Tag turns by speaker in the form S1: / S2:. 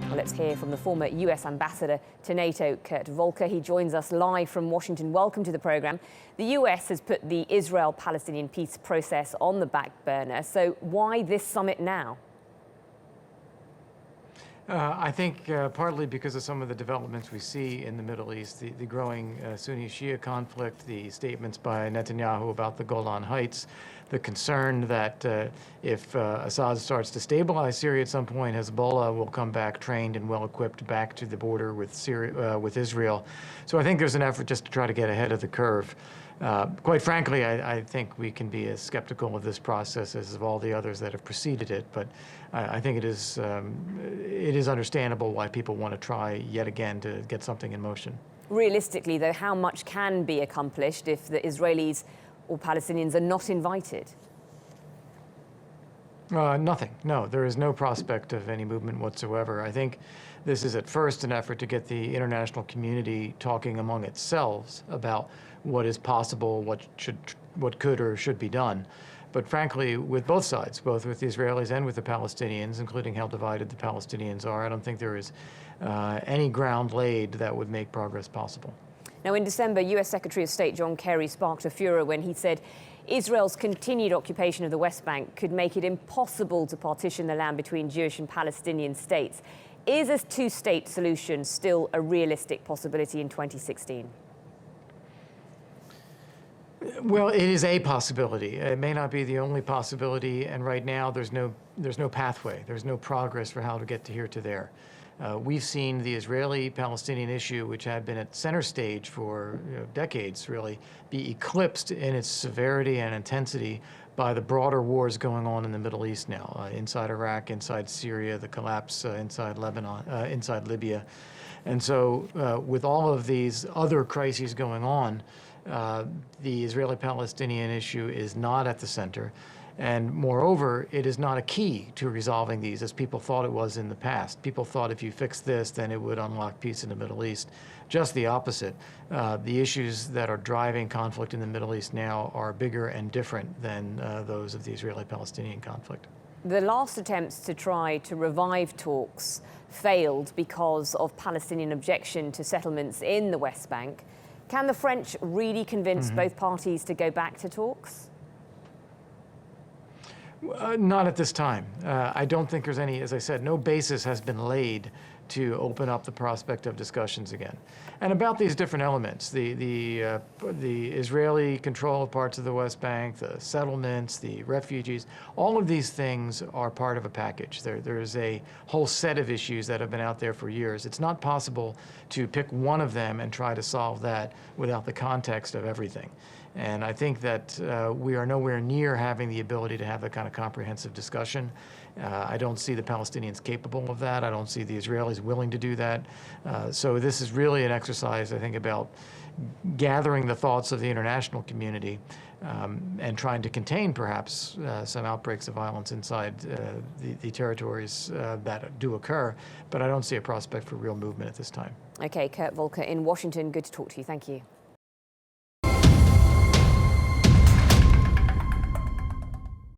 S1: Well, let's hear from the former US ambassador to NATO, Kurt Volker. He joins us live from Washington. Welcome to the program. The US has put the Israel-Palestinian peace process on the back burner. So why this summit now?
S2: I think partly because of some of the developments we see in the Middle East, the growing Sunni-Shia conflict, the statements by Netanyahu about the Golan Heights, the concern that if Assad starts to stabilize Syria at some point, Hezbollah will come back trained and well-equipped back to the border with Syria, with Israel. So I think there's an effort just to try to get ahead of the curve. Quite frankly, I think we can be as skeptical of this process as of all the others that have preceded it, but I think it is understandable why people want to try yet again to get something in motion.
S1: Realistically, though, how much can be accomplished if the Israelis or Palestinians are not invited?
S2: Nothing. No, there is no prospect of any movement whatsoever. I think this is at first an effort to get the international community talking among itself about what is possible, what could or should be done. But frankly, with both sides, both with the Israelis and with the Palestinians, including how divided the Palestinians are, I don't think there is any ground laid that would make progress possible.
S1: Now, in December, US Secretary of State John Kerry sparked a furor when he said Israel's continued occupation of the West Bank could make it impossible to partition the land between Jewish and Palestinian states. Is a two-state solution still a realistic possibility in 2016?
S2: Well, it is a possibility. It may not be the only possibility, and right now there's no pathway. There's no progress for how to get to here to there. We've seen the Israeli-Palestinian issue, which had been at center stage for decades, really, be eclipsed in its severity and intensity by the broader wars going on in the Middle East now, inside Iraq, inside Syria, the collapse inside Lebanon, inside Libya. And so with all of these other crises going on, the Israeli-Palestinian issue is not at the center. And moreover, it is not a key to resolving these as people thought it was in the past. People thought if you fix this, then it would unlock peace in the Middle East. Just the opposite. The issues that are driving conflict in the Middle East now are bigger and different than those of the Israeli-Palestinian conflict.
S1: The last attempts to try to revive talks failed because of Palestinian objection to settlements in the West Bank. Can the French really convince both parties to go back to talks?
S2: Not at this time. I don't think there's any, as I said, no basis has been laid to open up the prospect of discussions again. And about these different elements, the Israeli control of parts of the West Bank, the settlements, the refugees, all of these things are part of a package. There's a whole set of issues that have been out there for years. It's not possible to pick one of them and try to solve that without the context of everything. And I think that we are nowhere near having the ability to have that kind of comprehensive discussion. I don't see the Palestinians capable of that. I don't see the Israelis willing to do that. So this is really an exercise, I think, about gathering the thoughts of the international community and trying to contain perhaps some outbreaks of violence inside the territories that do occur. But I don't see a prospect for real movement at this time.
S1: Okay, Kurt Volker in Washington, good to talk to you. Thank you.